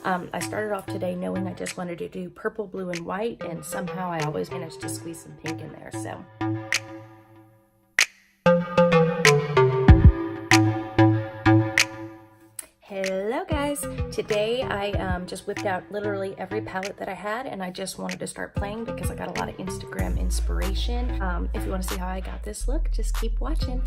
I started off today knowing I just wanted to do purple, blue, and white, and somehow I always manage to squeeze some pink in there, so. Hello guys! Today I just whipped out literally every palette that I had, and I just wanted to start playing because I got a lot of Instagram inspiration. If you want to see how I got this look, just keep watching.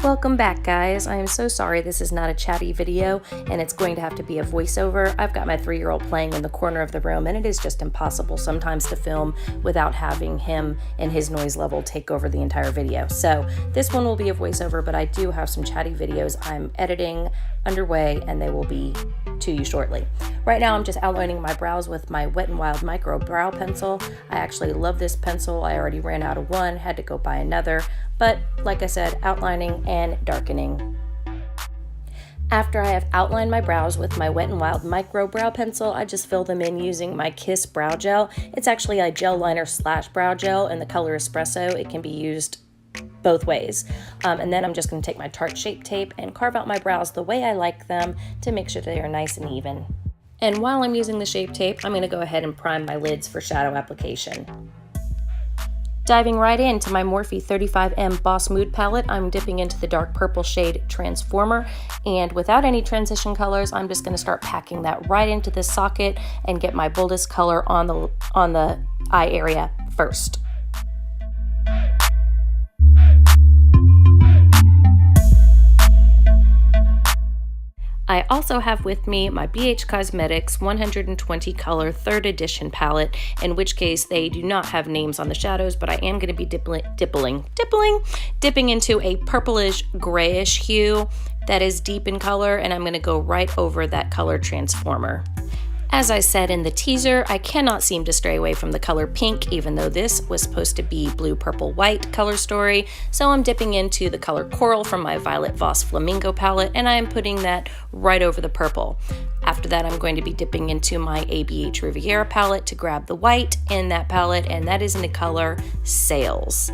Welcome back, guys. I am so sorry this is not a chatty video and it's going to have to be a voiceover. I've got my 3-year-old playing in the corner of the room and it is just impossible sometimes to film without having him and his noise level take over the entire video. So this one will be a voiceover, but I do have some chatty videos I'm editing underway and they will be to you shortly. Right now I'm just outlining my brows with my Wet n Wild Micro Brow Pencil. I actually love this pencil. I already ran out of one, had to go buy another, but like I said, outlining and darkening. After I have outlined my brows with my Wet n Wild Micro Brow Pencil, I just fill them in using my Kiss Brow Gel. It's actually a gel liner / brow gel in the color Espresso. It can be used both ways. And then I'm just going to take my Tarte Shape Tape and carve out my brows the way I like them to make sure they are nice and even. And while I'm using the Shape Tape, I'm going to go ahead and prime my lids for shadow application. Diving right into my Morphe 35M Boss Mood palette, I'm dipping into the dark purple shade Transformer, and without any transition colors, I'm just going to start packing that right into the socket and get my boldest color on the eye area first. I also have with me my BH Cosmetics 120 color 3rd edition palette, in which case they do not have names on the shadows, but I am going to be dipping into a purplish grayish hue that is deep in color, and I'm going to go right over that color Transformer. As I said in the teaser, I cannot seem to stray away from the color pink, even though this was supposed to be blue, purple, white color story. So I'm dipping into the color Coral from my Violet Voss Flamingo palette, and I'm putting that right over the purple. After that, I'm going to be dipping into my ABH Riviera palette to grab the white in that palette, and that is in the color Sails.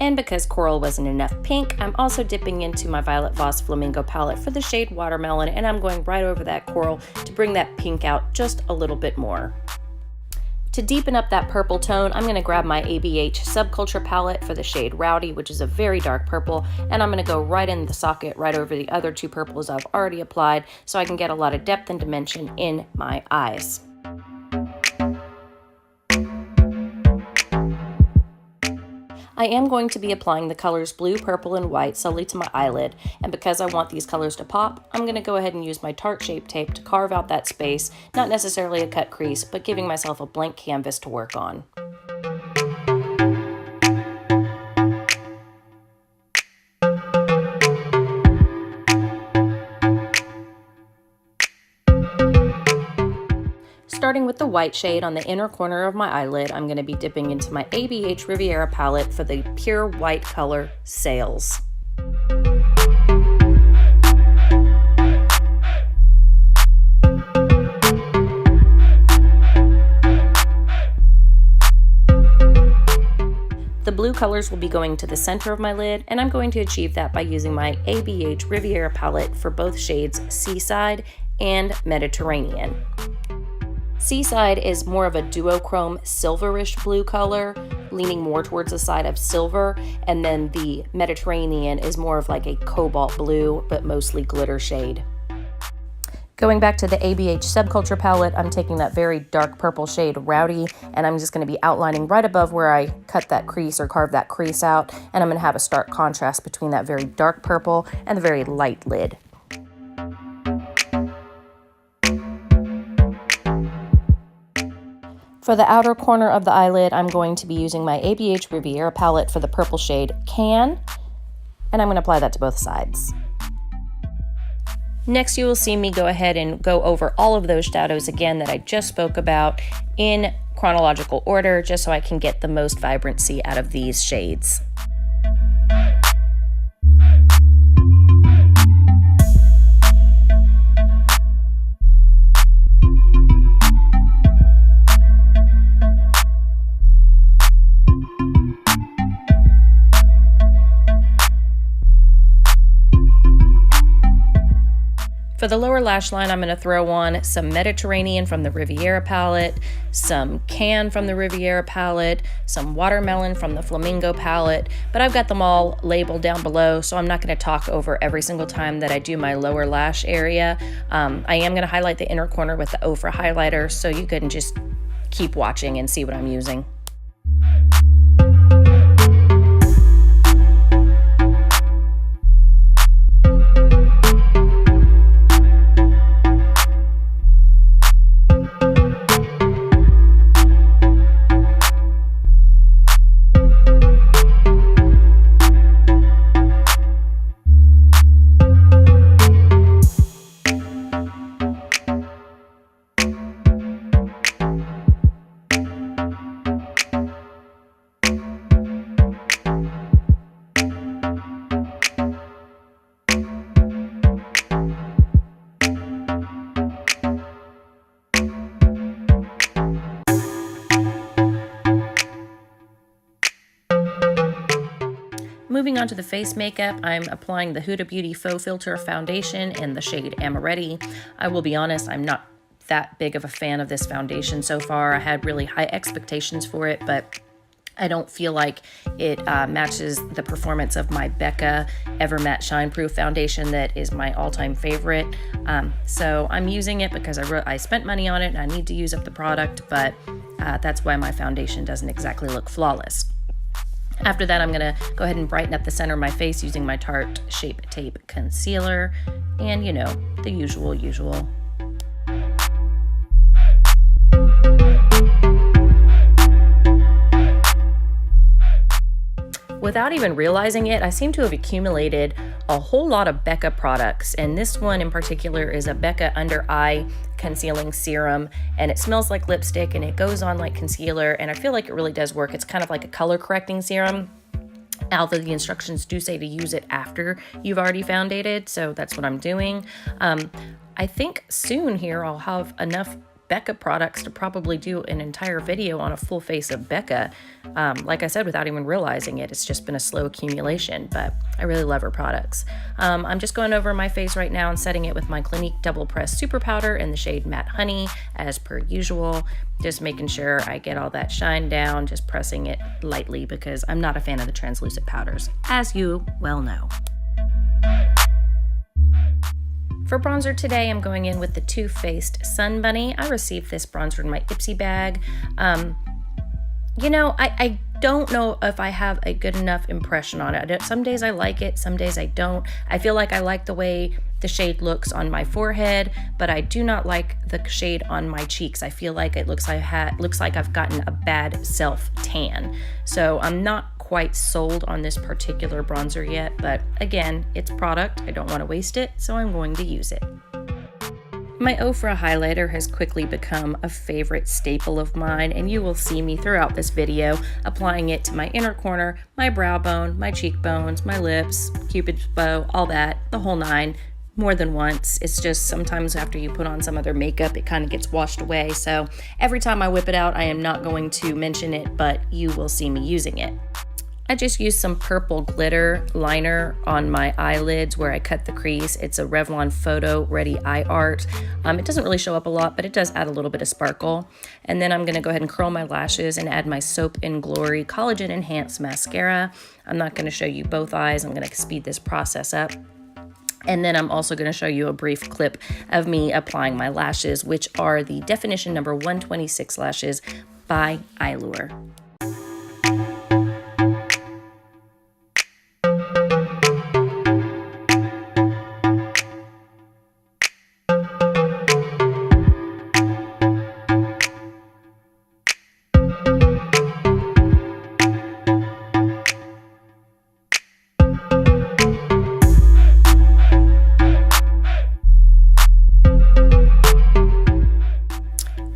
And because Coral wasn't enough pink, I'm also dipping into my Violet Voss Flamingo palette for the shade Watermelon, and I'm going right over that coral to bring that pink out just a little bit more. To deepen up that purple tone, I'm going to grab my ABH Subculture palette for the shade Rowdy, which is a very dark purple, and I'm going to go right in the socket right over the other 2 purples I've already applied so I can get a lot of depth and dimension in my eyes. I am going to be applying the colors blue, purple, and white solely to my eyelid, and because I want these colors to pop, I'm going to go ahead and use my Tarte Shape Tape to carve out that space, not necessarily a cut crease, but giving myself a blank canvas to work on. Starting with the white shade on the inner corner of my eyelid, I'm going to be dipping into my ABH Riviera Palette for the pure white color Sails. The blue colors will be going to the center of my lid, and I'm going to achieve that by using my ABH Riviera Palette for both shades Seaside and Mediterranean. Seaside is more of a duochrome silverish blue color, leaning more towards the side of silver, and then the Mediterranean is more of like a cobalt blue, but mostly glitter shade. Going back to the ABH Subculture palette, I'm taking that very dark purple shade Rowdy, and I'm just going to be outlining right above where I cut that crease or carve that crease out, and I'm going to have a stark contrast between that very dark purple and the very light lid. For the outer corner of the eyelid, I'm going to be using my ABH Riviera palette for the purple shade Can, and I'm going to apply that to both sides. Next, you will see me go ahead and go over all of those shadows again that I just spoke about in chronological order, just so I can get the most vibrancy out of these shades. For the lower lash line, I'm going to throw on some Mediterranean from the Riviera palette, some Can from the Riviera palette, some Watermelon from the Flamingo palette, but I've got them all labeled down below, so I'm not going to talk over every single time that I do my lower lash area. I am going to highlight the inner corner with the OFRA highlighter, so you can just keep watching and see what I'm using. Moving on to the face makeup, I'm applying the Huda Beauty Faux Filter Foundation in the shade Amaretti. I will be honest, I'm not that big of a fan of this foundation so far. I had really high expectations for it, but I don't feel like it matches the performance of my Becca Ever Matte Shine Proof foundation that is my all-time favorite. So I'm using it because I spent money on it and I need to use up the product, but that's why my foundation doesn't exactly look flawless. After that, I'm going to go ahead and brighten up the center of my face using my Tarte Shape Tape Concealer and, you know, the usual. Without even realizing it, I seem to have accumulated a whole lot of Becca products, and this one in particular is a Becca Under Eye Concealing Serum, and it smells like lipstick and it goes on like concealer, and I feel like it really does work. It's kind of like a color correcting serum, although the instructions do say to use it after you've already foundated, so that's what I'm doing. I think soon here I'll have enough Becca products to probably do an entire video on a full face of Becca. Like I said, without even realizing it, it's just been a slow accumulation, but I really love her products. I'm just going over my face right now and setting it with my Clinique Double Press Super Powder in the shade Matte Honey, as per usual. Just making sure I get all that shine down, just pressing it lightly because I'm not a fan of the translucent powders, as you well know. For bronzer today, I'm going in with the Too Faced Sun Bunny. I received this bronzer in my Ipsy bag. You know, I don't know if I have a good enough impression on it. Some days I like it, some days I don't. I feel like I like the way the shade looks on my forehead, but I do not like the shade on my cheeks. I feel like it looks like I've gotten a bad self tan. So I'm not quite sold on this particular bronzer yet, but again, it's product. I don't want to waste it, so I'm going to use it. My OFRA highlighter has quickly become a favorite staple of mine, and you will see me throughout this video applying it to my inner corner, my brow bone, my cheekbones, my lips, cupid's bow, all that, the whole nine, more than once. It's just sometimes after you put on some other makeup, it kind of gets washed away. So every time I whip it out, I am not going to mention it, but you will see me using it. I just used some purple glitter liner on my eyelids where I cut the crease. It's a Revlon Photo Ready Eye Art. It doesn't really show up a lot, but it does add a little bit of sparkle. And then I'm going to go ahead and curl my lashes and add my Soap & Glory Collagen Enhanced Mascara. I'm not going to show you both eyes. I'm going to speed this process up. And then I'm also going to show you a brief clip of me applying my lashes, which are the Definition number 126 lashes by Eylure.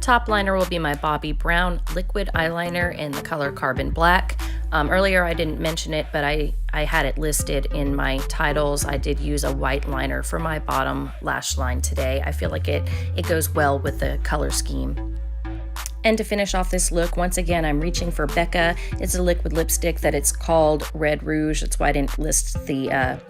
Top liner will be my Bobbi Brown liquid eyeliner in the color Carbon Black. Earlier I didn't mention it, but I had it listed in my titles. I did use a white liner for my bottom lash line today. I feel like it goes well with the color scheme. And to finish off this look, once again, I'm reaching for Becca. It's a liquid lipstick that it's called Red Rouge. That's why I didn't list the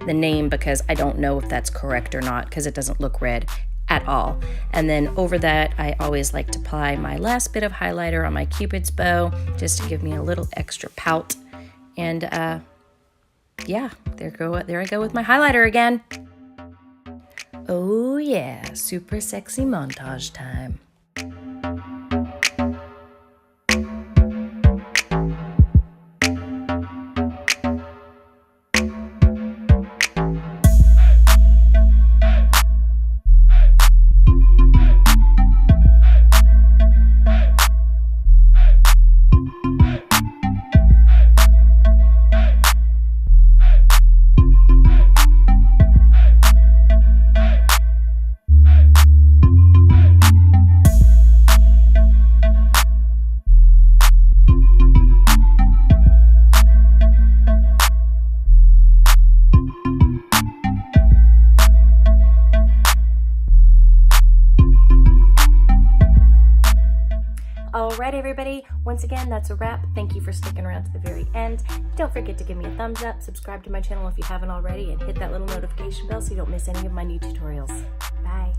the name because I don't know if that's correct or not because it doesn't look red at all. And then over that, I always like to apply my last bit of highlighter on my Cupid's bow just to give me a little extra pout. And yeah, there I go with my highlighter again. Oh yeah, super sexy montage time. Alright everybody, once again that's a wrap. Thank you for sticking around to the very end. Don't forget to give me a thumbs up, subscribe to my channel if you haven't already, and hit that little notification bell so you don't miss any of my new tutorials. Bye!